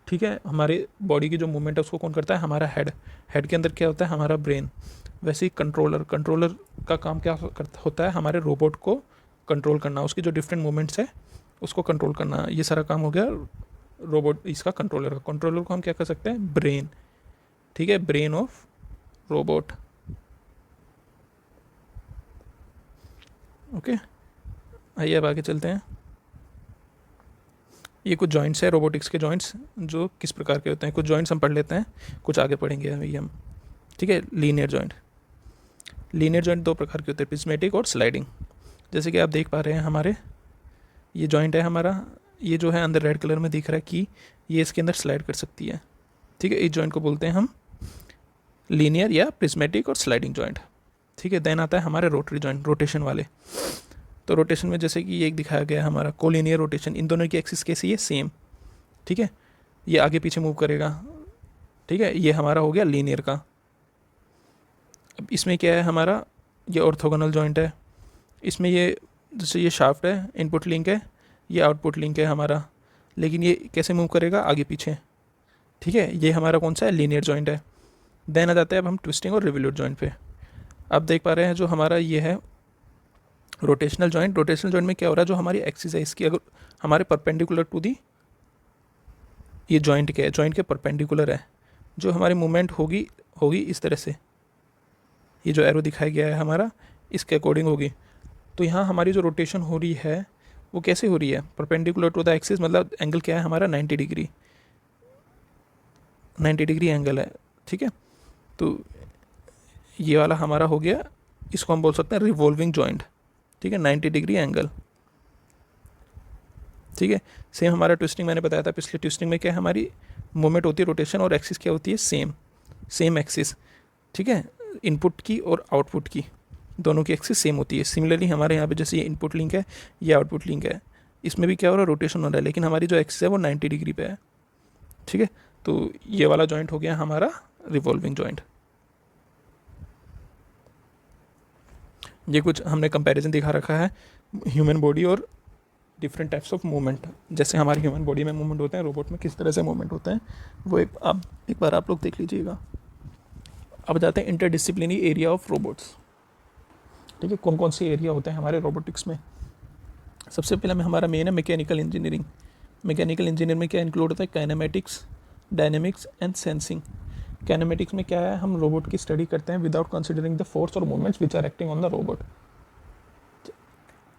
ठीक है, हमारे बॉडी की जो मूवमेंट है उसको कौन करता है, हमारा हेड। हेड के अंदर क्या होता है, हमारा ब्रेन। वैसे ही कंट्रोलर का काम क्या होता है, हमारे रोबोट को कंट्रोल करना, उसकी जो डिफरेंट मूवमेंट्स है उसको कंट्रोल करना। ये सारा काम हो गया रोबोट इसका, कंट्रोलर को हम क्या कर सकते हैं, ब्रेन। ठीक है, ब्रेन ऑफ रोबोट। ओके, आइए अब आगे चलते हैं। ये कुछ जॉइंट्स है रोबोटिक्स के, जॉइंट्स जो किस प्रकार के होते हैं। कुछ जॉइंट्स हम पढ़ लेते हैं, कुछ आगे पढ़ेंगे अभी हम। ठीक है, लीनियर जॉइंट दो प्रकार के होते हैं, प्रिज्मेटिक और स्लाइडिंग। जैसे कि आप देख पा रहे हैं हमारे ये जॉइंट है हमारा, ये जो है अंदर रेड कलर में दिख रहा है कि ये इसके अंदर स्लाइड कर सकती है, ठीक है। इस जॉइंट को बोलते हैं हम लीनियर या प्रिज्मेटिक और स्लाइडिंग जॉइंट, ठीक है। देन आता है हमारे रोटरी जॉइंट, रोटेशन वाले। तो रोटेशन में जैसे कि ये एक दिखाया गया है हमारा कोलिनियर रोटेशन, इन दोनों की एक्सिस कैसी है, सेम, ठीक है। ये आगे पीछे मूव करेगा, ठीक है। ये हमारा हो गया लीनियर का। अब इसमें क्या है हमारा, ये ऑर्थोगोनल जॉइंट है। इसमें ये जैसे ये शाफ्ट है, इनपुट लिंक है, ये आउटपुट लिंक है हमारा, लेकिन ये कैसे मूव करेगा, आगे पीछे, ठीक है। ये हमारा कौन सा है, लीनियर जॉइंट है। देन आ जाते हैं अब हम ट्विस्टिंग और रिवोल्यूट जॉइंट पे। आप देख पा रहे हैं जो हमारा ये है रोटेशनल जॉइंट। रोटेशनल जॉइंट में क्या हो रहा है, जो हमारी एक्सिस है इसकी अगर हमारे परपेंडिकुलर टू दी, ये जॉइंट क्या है, जॉइंट के परपेंडिकुलर है, जो हमारी मूवमेंट होगी होगी इस तरह से, ये जो एरो दिखाया गया है हमारा इसके अकॉर्डिंग होगी। तो यहाँ हमारी जो रोटेशन हो रही है वो कैसे हो रही है, परपेंडिकुलर टू द एक्सिस, मतलब एंगल क्या है हमारा 90 डिग्री, 90 डिग्री एंगल है, ठीक है। तो ये वाला हमारा हो गया, इसको हम बोल सकते हैं रिवॉल्विंग जॉइंट, ठीक है, 90 डिग्री एंगल, ठीक है। सेम हमारा ट्विस्टिंग मैंने बताया था पिछले, ट्विस्टिंग में क्या है हमारी मूवमेंट होती है रोटेशन, और एक्सिस क्या होती है, सेम एक्सिस, ठीक है। इनपुट की और आउटपुट की दोनों की एक्सिस सेम होती है। सिमिलरली हमारे यहाँ पे जैसे ये इनपुट लिंक है, ये आउटपुट लिंक है, इसमें भी क्या हो रहा है, रोटेशन हो रहा है, लेकिन हमारी जो एक्सिस है वो 90 डिग्री पे है, ठीक है। तो ये वाला जॉइंट हो गया हमारा रिवॉल्विंग जॉइंट। ये कुछ हमने कंपैरिजन दिखा रखा है ह्यूमन बॉडी और डिफरेंट टाइप्स ऑफ मूवमेंट, जैसे हमारी ह्यूमन बॉडी में मूवमेंट होते हैं, रोबोट में किस तरह से मूवमेंट होते हैं, वो एक बार आप लोग देख लीजिएगा। अब जाते हैं इंटरडिसिप्लिनरी एरिया ऑफ रोबोट्स, ठीक है। कौन कौन से एरिया होते हैं हमारे रोबोटिक्स में। सबसे पहले में हमारा मेन है मैकेनिकल इंजीनियरिंग। मैकेनिकल इंजीनियर में क्या इंक्लूड होता है, kinematics, dynamics and sensing. Kinematics में क्या है, हम रोबोट की स्टडी करते हैं विदाउट कंसिडरिंग द फोर्स और movements which are acting on the robot.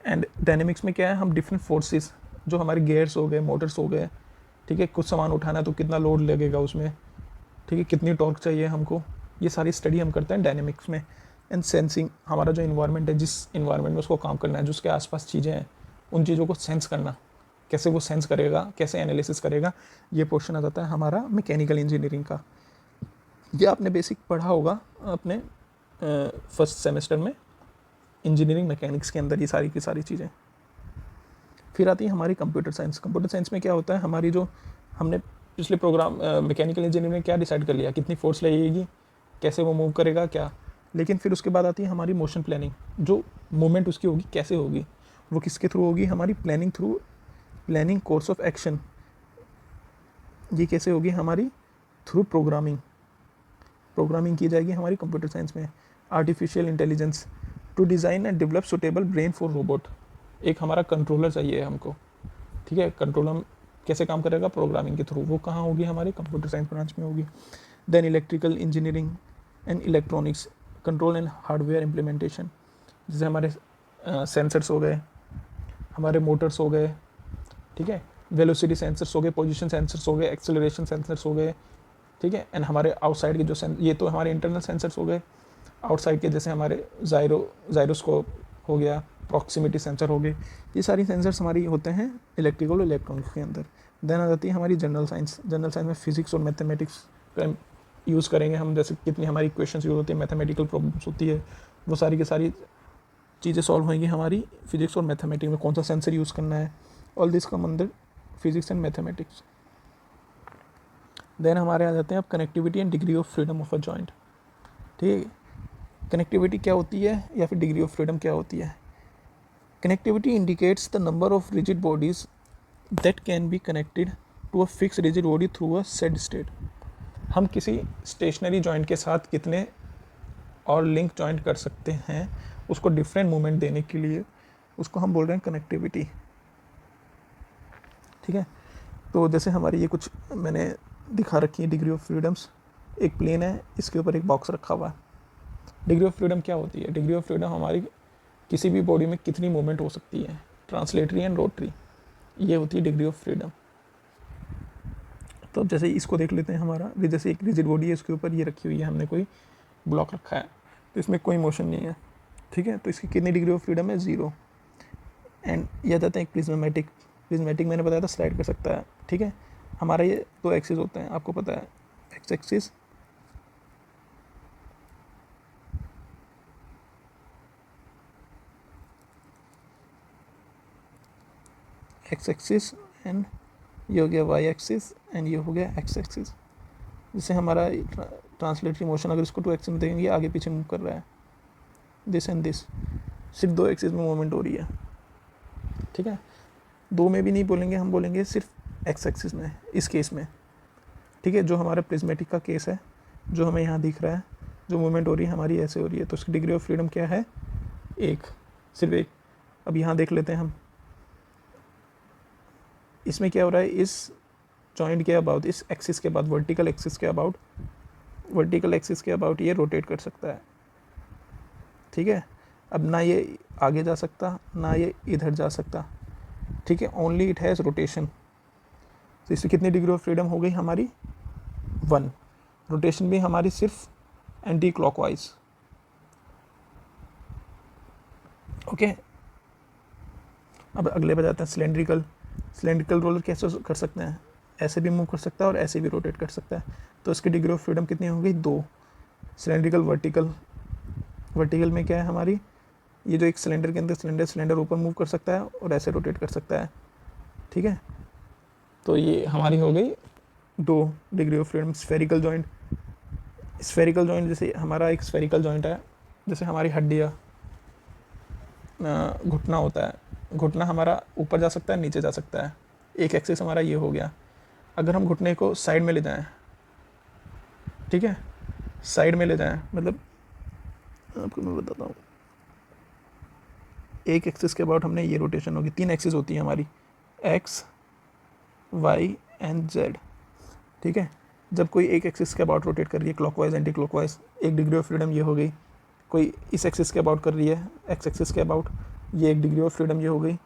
And dynamics में क्या है, हम डिफरेंट फोर्सेस, जो हमारे गियर्स हो गए, मोटर्स हो गए, ठीक है, कुछ सामान उठाना है तो कितना लोड लगेगा उसमें, ठीक है, कितनी टॉर्क चाहिए हमको, ये सारी स्टडी हम करते हैं डायनेमिक्स में। एंड सेंसिंग, हमारा जो इन्वायरमेंट है, जिस इन्वायरमेंट में उसको काम करना है, जो उसके आसपास चीज़ें हैं, उन चीज़ों को सेंस करना, कैसे वो सेंस करेगा, कैसे एनालिसिस करेगा, ये पोर्शन आ जाता है हमारा मैकेनिकल इंजीनियरिंग का। ये आपने बेसिक पढ़ा होगा अपने फर्स्ट सेमेस्टर में इंजीनियरिंग मैकेनिक्स के अंदर, ये सारी की सारी चीज़ें। फिर आती है हमारी कंप्यूटर साइंस। कंप्यूटर साइंस में क्या होता है, हमारी जो हमने पिछले प्रोग्राम मैकेनिकल इंजीनियरिंग में क्या डिसाइड कर लिया, कितनी फोर्स लगेगी, कैसे वो मूव करेगा क्या, लेकिन फिर उसके बाद आती है हमारी मोशन प्लानिंग। जो मूवमेंट उसकी होगी कैसे होगी, वो किसके थ्रू होगी, हमारी planning through, planning course of action. ये कैसे होगी, हमारी थ्रू प्रोग्रामिंग, प्रोग्रामिंग की जाएगी हमारी कंप्यूटर साइंस में। Artificial intelligence, to design and develop suitable brain for robot. एक हमारा कंट्रोलर चाहिए हमको, ठीक है। कंट्रोलर कैसे काम करेगा, प्रोग्रामिंग के थ्रू, वो कहाँ होगी, हमारे कंप्यूटर साइंस ब्रांच में होगी। Then electrical engineering and electronics, control and hardware implementation, जैसे हमारे सेंसर्स हो गए, हमारे मोटर्स हो गए, ठीक है, वेलोसिटी सेंसर्स हो गए, पोजीशन सेंसर्स हो गए, एक्सेलरेशन सेंसर्स हो गए, ठीक है। एंड हमारे आउटसाइड के जो ये तो हमारे इंटरनल सेंसर्स हो गए। आउटसाइड के जैसे हमारे जायरोस्कोप हो गया, प्रॉक्सिमिटी सेंसर हो गए, ये सारी सेंसर्स हमारी होते हैं इलेक्ट्रिकल और इलेक्ट्रॉनिक्स के अंदर। देन आ जाती है हमारी जनरल साइंस। जनरल साइंस में फिजिक्स और मैथमेटिक्स का यूज़ करेंगे हम, जैसे कितनी हमारी इक्वेशंस यूज़ होती है, मैथमेटिकल प्रॉब्लम्स होती है, वो सारी की सारी चीज़ें सॉल्व होंगी हमारी फिजिक्स और मैथमेटिक्स में। कौन सा सेंसर यूज़ करना है, ऑल दिस कम अंदर फिजिक्स एंड मैथमेटिक्स। देन हमारे आ जाते हैं अब connectivity and degree of freedom of a joint, ठीक है। कनेक्टिविटी क्या होती है या फिर डिग्री ऑफ फ्रीडम क्या होती है। Connectivity indicates the number of rigid bodies that can be connected to a fix rigid body through a said state. हम किसी स्टेशनरी जॉइंट के साथ कितने और लिंक जॉइंट कर सकते हैं, उसको डिफरेंट मूवमेंट देने के लिए, उसको हम बोल रहे हैं कनेक्टिविटी, ठीक है। तो जैसे हमारी ये कुछ मैंने दिखा रखी है डिग्री ऑफ फ्रीडम्स। एक प्लेन है, इसके ऊपर एक बॉक्स रखा हुआ है। डिग्री ऑफ फ्रीडम क्या होती है, डिग्री ऑफ फ्रीडम हमारी किसी भी बॉडी में कितनी मूवमेंट हो सकती है, ट्रांसलेटरी एंड रोटरी, ये होती है डिग्री ऑफ फ्रीडम। तो जैसे इसको देख लेते हैं, हमारा जैसे एक रिजिड बॉडी है, उसके ऊपर ये रखी हुई है, हमने कोई ब्लॉक रखा है, तो इसमें कोई मोशन नहीं है, ठीक है। तो इसकी कितनी डिग्री ऑफ फ्रीडम है, 0। एंड ये जाता है एक प्रिज्मेटिक प्रिज्मेटिक मैंने बताया था स्लाइड कर सकता है। ठीक है, हमारा ये दो एक्सिस होते हैं, आपको पता है, एक्स एक्सिस एंड ये हो गया वाई एक्सिस एंड ये हो गया एक्स एक्सिस। जिससे हमारा ट्रांसलेटरी मोशन अगर इसको 2 एक्सिस में देखेंगे आगे पीछे मूव कर रहा है, दिस एंड दिस, सिर्फ 2 एक्सिस में मूवमेंट हो रही है। ठीक है, 2 में भी नहीं बोलेंगे, हम बोलेंगे सिर्फ एक्स एक्सिस में इस केस में। ठीक है, जो हमारा प्रिज्मेटिक का केस है, जो हमें यहाँ दिख रहा है, जो मूवमेंट हो रही है हमारी ऐसे हो रही है, तो उसकी डिग्री ऑफ फ्रीडम क्या है? 1, सिर्फ 1। अब यहाँ देख लेते हैं हम, इसमें क्या हो रहा है, इस जॉइंट के अबाउट, इस एक्सिस के बाद, वर्टिकल एक्सिस के अबाउट, वर्टिकल एक्सिस के अबाउट ये रोटेट कर सकता है। ठीक है, अब ना ये आगे जा सकता ना ये इधर जा सकता। ठीक है, ओनली इट हैज़ रोटेशन। तो इसमें कितनी डिग्री ऑफ फ्रीडम हो गई हमारी? 1। रोटेशन भी हमारी सिर्फ एंटी क्लॉकवाइज। ओके, अब अगले पे जाते हैं, सिलेंड्रिकल। सिलेंड्रिकल रोलर कैसे कर सकते हैं? ऐसे भी मूव कर सकता है और ऐसे भी रोटेट कर सकता है। तो इसकी डिग्री ऑफ फ्रीडम कितनी हो गई? 2। Cylindrical, vertical. वर्टिकल में क्या है हमारी, ये जो एक सिलेंडर के अंदर सिलेंडर ऊपर मूव कर सकता है और ऐसे रोटेट कर सकता है। ठीक है, तो ये हमारी हो गई 2 degree of freedom. Spherical joint, spherical joint जैसे हमारा एक स्फेरिकल जॉइंट है, जैसे हमारी हड्डियाँ, घुटना होता है, घुटना हमारा ऊपर जा सकता है, नीचे जा सकता है। एक एक्सिस हमारा ये हो गया। अगर हम घुटने को साइड में ले जाएं, ठीक है, साइड में ले जाएं, मतलब आपको मैं बताता हूँ, एक एक्सिस के अबाउट हमने ये रोटेशन होगी। 3 एक्सिस होती है हमारी, एक्स, वाई एंड जेड। ठीक है, जब कोई एक एक्सिस के अबाउट रोटेट कर रही है, क्लॉकवाइज एंटी क्लॉकवाइज, एक डिग्री ऑफ फ्रीडम ये हो गई। कोई इस एक्सिस के अबाउट कर रही है, एक्स एक्सिस के अबाउट, ये एक डिग्री ऑफ फ्रीडम ये हो गई।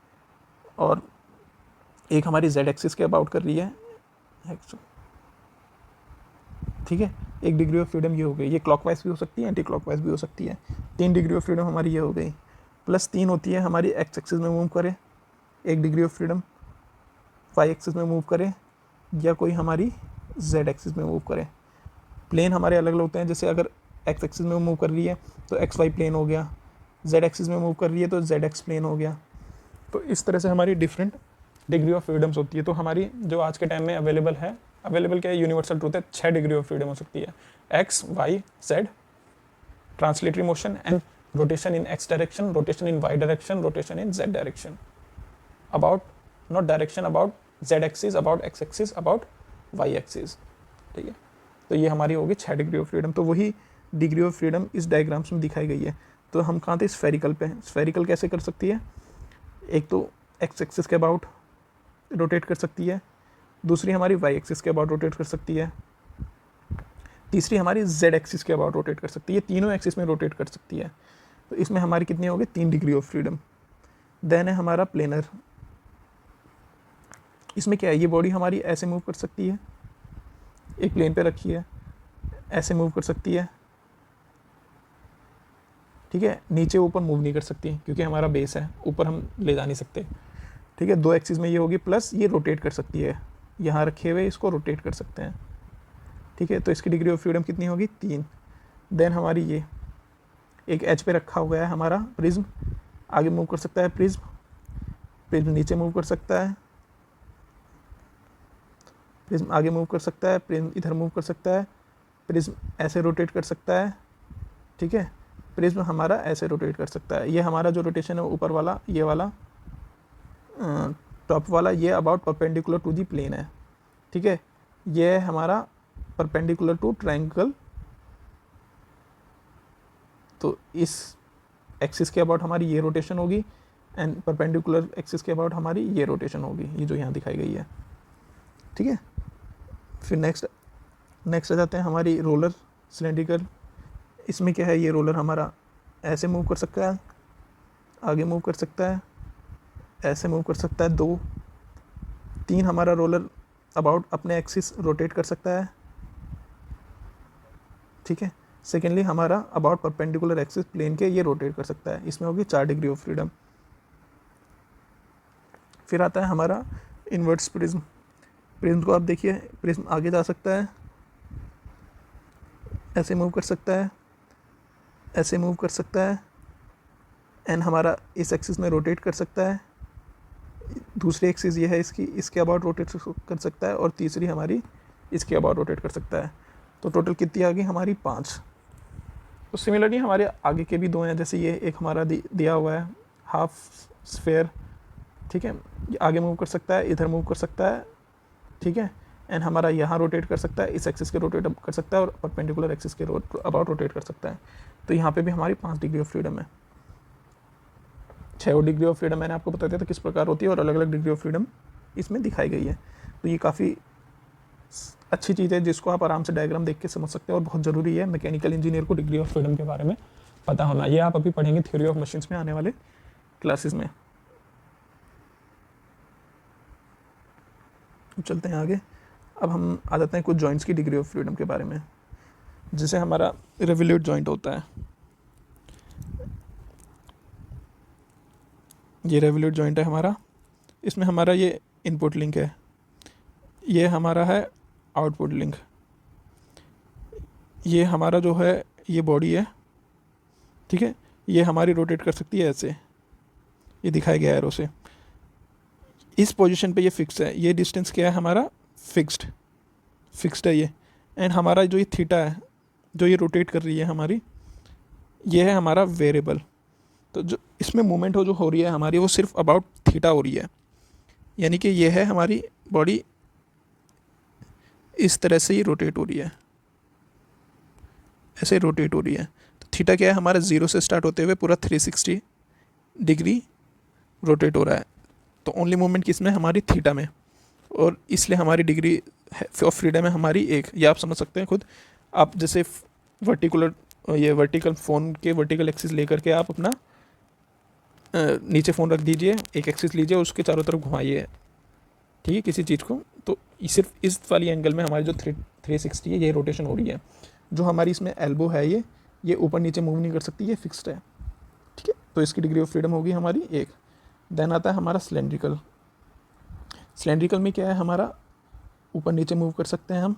और एक हमारी जेड एक्सिस के अबाउट कर रही है, ठीक है, एक डिग्री ऑफ फ्रीडम ये हो गई। ये क्लॉकवाइज भी हो सकती है, एंटी क्लॉकवाइज भी हो सकती है। 3 डिग्री ऑफ फ्रीडम हमारी ये हो गई। प्लस 3 होती है हमारी एक्स एक्सिस में मूव करे, 1 degree of freedom, Y axis में मूव करे, या कोई हमारी जेड एक्सिस में मूव करे। प्लेन हमारे अलग अलग होते हैं, जैसे अगर एक्स एक्सिस में मूव कर रही है तो एक्स वाई प्लेन हो गया, जेड एक्सिस में मूव कर रही है तो जेड एक्स प्लेन हो गया। तो इस तरह से हमारी डिफरेंट डिग्री ऑफ फ्रीडम्स होती है। तो हमारी जो आज के टाइम में अवेलेबल है, अवेलेबल क्या है, यूनिवर्सल ट्रूथ है, 6 डिग्री ऑफ फ्रीडम हो सकती है, X, Y, Z, translatory motion and rotation in X direction, rotation in Y direction, rotation in Z direction, about not direction, about Z axis, about X axis, about Y axis. ठीक है, तो ये हमारी होगी 6 degree of freedom. तो वही degree of freedom इस diagrams में दिखाई गई है। तो हम कहाँ थे? स्फेरिकल पे। स्फेरिकल कैसे कर सकती है? एक तो एक्स एक्सिस के अबाउट रोटेट कर सकती है, दूसरी हमारी वाई एक्सिस के अबाउट रोटेट कर सकती है, तीसरी हमारी जेड एक्सिस के अबाउट रोटेट कर सकती है। तीनों एक्सिस में रोटेट कर सकती है। तो इसमें हमारी कितनी होगी? 3 डिग्री ऑफ फ्रीडम। देन है हमारा प्लेनर। इसमें क्या है, ये बॉडी हमारी ऐसे मूव कर सकती है, एक प्लेन पे रखी है, ऐसे मूव कर सकती है। ठीक है, नीचे ऊपर मूव नहीं कर सकती क्योंकि हमारा बेस है, ऊपर हम ले जा नहीं सकते। ठीक है, 2 एक्सिस में ये होगी, प्लस ये रोटेट कर सकती है, यहाँ रखे हुए इसको रोटेट कर सकते हैं। ठीक है, तो इसकी डिग्री ऑफ फ्रीडम कितनी होगी? 3। देन हमारी ये एक एज पे रखा हुआ है हमारा प्रिज्म, आगे मूव कर सकता है प्रिज्म, प्रिज्म नीचे मूव कर सकता है, प्रिज्म आगे मूव कर सकता है, प्रिज्म इधर मूव कर सकता है, प्रिज्म ऐसे रोटेट कर सकता है। ठीक है, प्रिज्म हमारा ऐसे रोटेट कर सकता है। ये हमारा जो रोटेशन है ऊपर वाला, ये वाला टॉप वाला, ये about perpendicular to the plane है। ठीक है, ये है हमारा परपेंडिकुलर टू ट्रायंगल। तो इस एक्सिस के अबाउट हमारी ये रोटेशन होगी एंड परपेंडिकुलर एक्सिस के अबाउट हमारी ये रोटेशन होगी, ये जो यहाँ दिखाई गई है। ठीक है, फिर नेक्स्ट आ जाते हैं हमारी रोलर सिलेंड्रिकल। इसमें क्या है, ये रोलर हमारा ऐसे मूव कर सकता है, आगे मूव कर सकता है, ऐसे मूव कर सकता है। 2, 3 हमारा रोलर अबाउट अपने एक्सिस रोटेट कर सकता है। ठीक है, सेकेंडली हमारा अबाउट परपेंडिकुलर एक्सिस प्लेन के ये रोटेट कर सकता है। इसमें होगी 4 डिग्री ऑफ फ्रीडम। फिर आता है हमारा इन्वर्स प्रिज्म। प्रिज्म को आप देखिए, प्रिज्म आगे जा सकता है, ऐसे मूव कर सकता है, ऐसे मूव कर सकता है, एंड हमारा इस एक्सिस में रोटेट कर सकता है। दूसरी एक्सिस ये है इसकी, इसके अबाउट रोटेट कर सकता है, और तीसरी हमारी इसके अबाउट रोटेट कर सकता है। तो टोटल कितनी आ गई हमारी 5। तो सिमिलरली हमारे आगे के भी 2 हैं, जैसे ये एक हमारा दिया हुआ है हाफ स्फेयर, ठीक है, ये आगे मूव कर सकता है, इधर मूव कर सकता है, ठीक है, एंड हमारा यहाँ रोटेट कर सकता है, इस एक्सिस के रोटेट कर सकता है, और परपेंडिकुलर एक्सिस के अबाउट रोटेट कर सकता है। तो यहाँ पे भी हमारी 5 डिग्री ऑफ फ्रीडम है। 6 डिग्री ऑफ फ्रीडम मैंने आपको बता दिया था किस प्रकार होती है, और अलग अलग डिग्री ऑफ फ्रीडम इसमें दिखाई गई है। तो ये काफ़ी अच्छी चीज़ है जिसको आप आराम से डायग्राम देख के समझ सकते हैं, और बहुत ज़रूरी है मैकेनिकल इंजीनियर को डिग्री ऑफ फ्रीडम के बारे में पता होना। ये आप अभी पढ़ेंगे थ्योरी ऑफ मशीन्स में आने वाले क्लासेस में। चलते हैं आगे। अब हम आ जाते हैं कुछ जॉइंट्स की डिग्री ऑफ फ्रीडम के बारे में। जैसे हमारा रिवोल्यूट जॉइंट होता है, ये रिवोल्यूट जॉइंट है हमारा। इसमें हमारा ये इनपुट लिंक है, ये हमारा है आउटपुट लिंक। ये हमारा जो है ये बॉडी है, ठीक है, ये हमारी रोटेट कर सकती है ऐसे, ये दिखाया गया एरो से। इस पोजीशन पे ये फिक्स है, ये डिस्टेंस क्या है हमारा, फिक्स्ड है ये। एंड हमारा जो ये थीटा है जो ये रोटेट कर रही है हमारी, ये है हमारा वेरिएबल। तो जो इसमें मूवमेंट जो हो रही है हमारी, वो सिर्फ अबाउट थीटा हो रही है, यानी कि ये है हमारी बॉडी इस तरह से ही रोटेट हो रही है, ऐसे रोटेट हो रही है। तो थीटा क्या है हमारा, 0 से स्टार्ट होते हुए पूरा 360 डिग्री रोटेट हो रहा है। तो ओनली मूवमेंट किस में, हमारी थीटा में, और इसलिए हमारी डिग्री ऑफ फ्रीडम है हमारी 1। ये आप समझ सकते हैं खुद। आप जैसे वर्टिकल फ़ोन के वर्टिकल एक्सिस लेकर के आप अपना नीचे फ़ोन रख दीजिए, एक एक्सिस लीजिए, उसके चारों तरफ घुमाइए, ठीक है, किसी चीज़ को, तो सिर्फ इस वाली एंगल में हमारी जो 360 है ये रोटेशन हो रही है। जो हमारी इसमें एल्बो है ये ऊपर नीचे मूव नहीं कर सकती, ये फिक्स्ड है, ठीक है। तो इसकी डिग्री ऑफ फ्रीडम होगी हमारी 1। देन आता है हमारा सिलेंड्रिकल। सिलेंड्रिकल में क्या है हमारा, ऊपर नीचे मूव कर सकते हैं हम,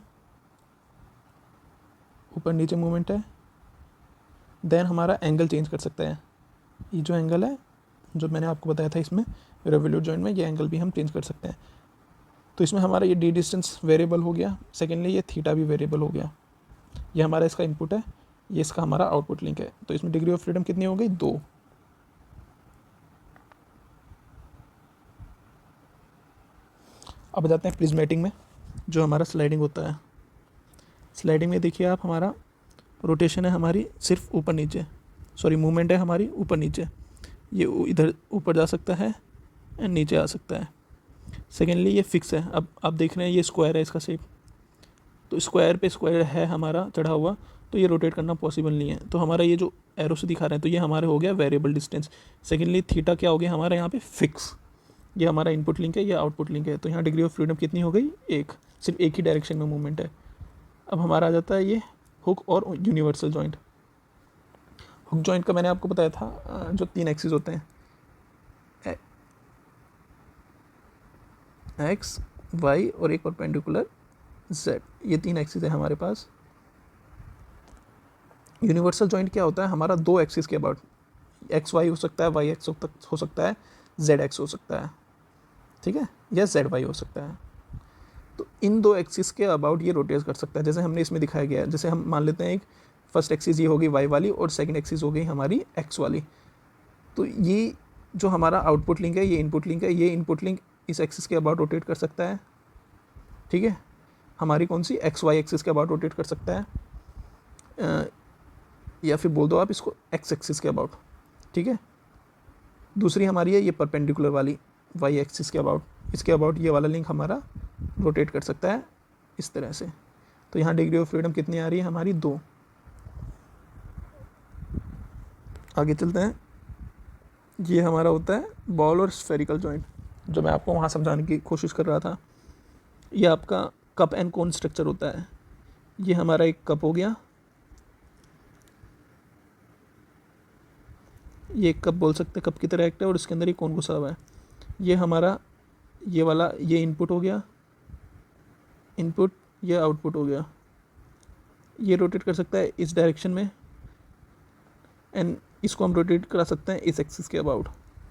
ऊपर नीचे मूवमेंट है। देन हमारा एंगल चेंज कर सकते हैं, ये जो एंगल है जो मैंने आपको बताया था इसमें रिवोल्यूट जॉइंट में, ये एंगल भी हम चेंज कर सकते हैं। तो इसमें हमारा ये डी डिस्टेंस वेरिएबल हो गया, सेकेंडली ये थीटा भी वेरिएबल हो गया। ये हमारा इसका इनपुट है, ये इसका हमारा आउटपुट लिंक है। तो इसमें डिग्री ऑफ फ्रीडम कितनी हो गई, 2। अब जाते हैं प्रिज्मेटिक में, जो हमारा स्लाइडिंग होता है। स्लाइडिंग में देखिए आप, हमारा रोटेशन है हमारी सिर्फ ऊपर नीचे, सॉरी मूवमेंट है हमारी ऊपर नीचे, ये इधर ऊपर जा सकता है एंड नीचे आ सकता है। सेकेंडली ये फिक्स है। अब आप देख रहे हैं ये स्क्वायर है इसका शेप, तो स्क्वायर पे स्क्वायर है हमारा चढ़ा हुआ, तो ये रोटेट करना पॉसिबल नहीं है। तो हमारा ये जो एरो से दिखा रहे हैं, तो ये हमारे हो गया वेरिएबल डिस्टेंस। सेकेंडली थीटा क्या हो गया हमारा यहाँ पे, फिक्स। ये हमारा इनपुट लिंक है, ये आउटपुट लिंक है। तो यहाँ डिग्री ऑफ फ्रीडम कितनी हो गई, 1। सिर्फ एक ही डायरेक्शन में मूवमेंट है। अब हमारा आ जाता है ये हुक और यूनिवर्सल जॉइंट। हुक जॉइंट का मैंने आपको बताया था, जो 3 एक्सिस होते हैं, एक्स, वाई और एक परपेंडिकुलर जेड, ये 3 एक्सिस है हमारे पास। यूनिवर्सल जॉइंट क्या होता है हमारा, 2 एक्सिस के अबाउट, एक्स वाई हो सकता है, वाई एक्स हो सकता है, जेड एक्स हो सकता है, ठीक है, या जेड वाई हो सकता है। तो इन 2 एक्सिस के अबाउट ये रोटेट कर सकता है, जैसे हमने इसमें दिखाया गया है। जैसे हम मान लेते हैं एक फर्स्ट एक्सिस ये होगी वाई वाली, और सेकंड एक्सिस हो गई हमारी एक्स वाली। तो ये जो हमारा आउटपुट लिंक है, ये इनपुट लिंक है, ये इनपुट लिंक इस एक्सिस के अबाउट रोटेट कर सकता है, ठीक है, हमारी कौन सी, एक्स वाई एक्सिस के अबाउट रोटेट कर सकता है, या फिर बोल दो आप इसको एक्स एक्सिस के अबाउट, ठीक है। दूसरी हमारी है ये परपेंडिकुलर वाली वाई एक्सिस के अबाउट, इसके अबाउट ये वाला लिंक हमारा रोटेट कर सकता है इस तरह से। तो यहाँ डिग्री ऑफ फ्रीडम कितनी आ रही है हमारी, 2। आगे चलते हैं। ये हमारा होता है बॉल और स्फेरिकल जॉइंट, जो मैं आपको वहाँ समझाने की कोशिश कर रहा था। ये आपका कप एंड कोन स्ट्रक्चर होता है। ये हमारा एक कप हो गया, ये एक कप बोल सकते हैं, कप की तरह एक्ट है, और इसके अंदर एक कोन घुसा हुआ है। ये हमारा ये वाला ये इनपुट हो गया, इनपुट, ये आउटपुट हो गया। ये रोटेट कर सकता है इस डायरेक्शन में, एंड इसको हम रोटेट करा सकते हैं इस एक्सिस के अबाउट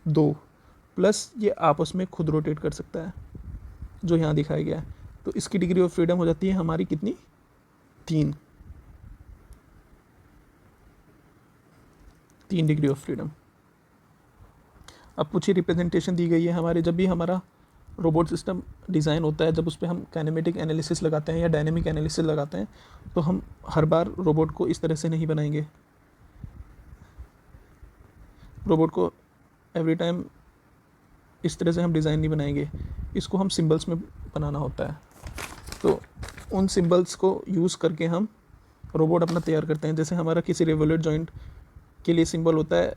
2, प्लस ये आपस में खुद रोटेट कर सकता है जो यहाँ दिखाया गया है। तो इसकी डिग्री ऑफ फ्रीडम हो जाती है हमारी कितनी, 3 डिग्री ऑफ फ्रीडम। अब कुछ ही रिप्रेजेंटेशन दी गई है हमारे, जब भी हमारा रोबोट सिस्टम डिज़ाइन होता है, जब उस पर हम काइनेमेटिक एनालिसिस लगाते हैं या डायनेमिक एनालिसिस लगाते हैं, तो हम हर बार रोबोट को इस तरह से नहीं बनाएंगे। रोबोट को एवरी टाइम इस तरह से हम डिज़ाइन नहीं बनाएंगे, इसको हम सिंबल्स में बनाना होता है। तो उन सिंबल्स को यूज़ करके हम रोबोट अपना तैयार करते हैं। जैसे हमारा किसी रिवोल्यूट जॉइंट के लिए सिंबल होता है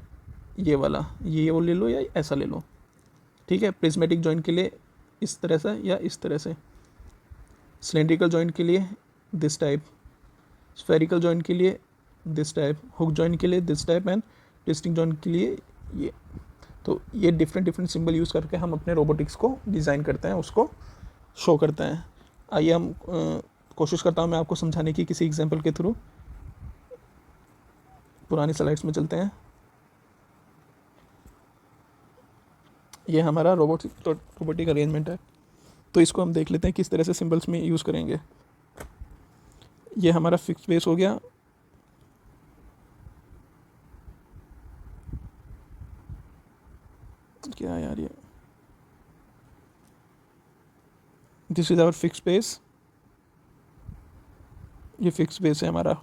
ये वाला, ये वो ले लो या ऐसा ले लो, ठीक है। प्रिज्मेटिक जॉइंट के लिए इस तरह से या इस तरह से, सिलेंड्रिकल जॉइंट के लिए दिस टाइप, स्फेरिकल जॉइंट के लिए दिस टाइप, हुक जॉइंट के लिए this type, and twisting joint के लिए ये। तो ये डिफरेंट सिंबल यूज़ करके हम अपने रोबोटिक्स को डिज़ाइन करते हैं, उसको शो करते हैं। आइए हम कोशिश करता हूँ मैं आपको समझाने की किसी एग्जांपल के थ्रू। पुरानी स्लाइड्स में चलते हैं। ये हमारा रोबोटिक अरेंजमेंट है, तो इसको हम देख लेते हैं किस तरह से सिंबल्स में यूज़ करेंगे। ये हमारा फिक्स बेस हो गया, क्या यार ये, this is our fix base, ये फिक्स बेस है हमारा।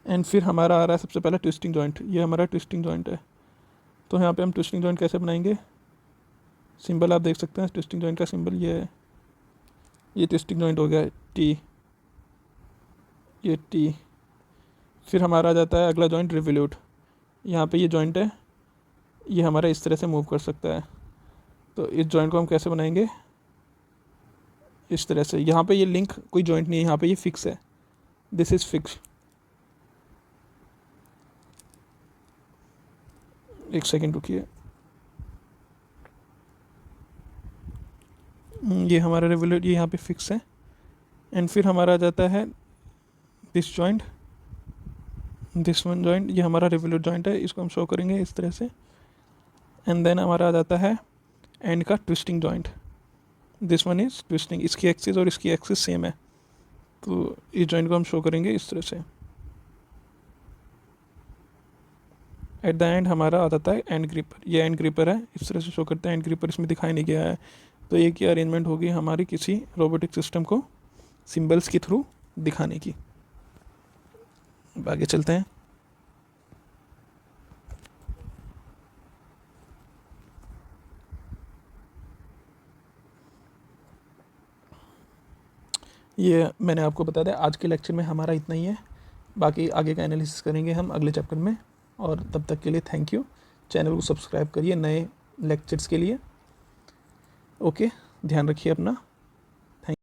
एंड फिर हमारा आ रहा है सबसे पहले ट्विस्टिंग जॉइंट, ये हमारा ट्विस्टिंग जॉइंट है। तो यहाँ पे हम ट्विस्टिंग जॉइंट कैसे बनाएंगे, सिंबल आप देख सकते हैं ट्विस्टिंग जॉइंट का सिंबल ये है, ये ट्विस्टिंग जॉइंट हो गया टी, ये टी। फिर हमारा आ जाता है अगला जॉइंट रिवोल्यूट, यहाँ पे ये जॉइंट है, ये हमारा इस तरह से मूव कर सकता है। तो इस जॉइंट को हम कैसे बनाएंगे, इस तरह से। यहाँ पे ये लिंक कोई जॉइंट नहीं है, यहाँ पे ये फिक्स है, दिस इज़ फिक्स। एक सेकेंड रुकिए, ये हमारा रिवोल्यूट, ये यहाँ पे फिक्स है। एंड फिर हमारा आ जाता है this joint, this one joint, ये हमारा रिवोल्यूट जॉइंट है, इसको हम शो करेंगे इस तरह से। एंड देन हमारा आ जाता है एंड का twisting joint, this one is twisting, इसकी एक्सिस और इसकी एक्सिस सेम है, तो इस जॉइंट को हम शो करेंगे इस तरह से। एट द एंड हमारा आ जाता है एंड ग्रिपर, ये एंड ग्रिपर है, इस तरह से शो करते हैं। एंड ग्रिपर इसमें दिखाई नहीं गया है। तो ये की अरेंजमेंट होगी हमारी किसी रोबोटिक सिस्टम को सिंबल्स के थ्रू दिखाने की। अब आगे चलते हैं। ये मैंने आपको बता दिया, आज के लेक्चर में हमारा इतना ही है, बाकी आगे का एनालिसिस करेंगे हम अगले चैप्टर में। और तब तक के लिए थैंक यू। चैनल को सब्सक्राइब करिए नए लेक्चर्स के लिए। ओके, ध्यान रखिए अपना।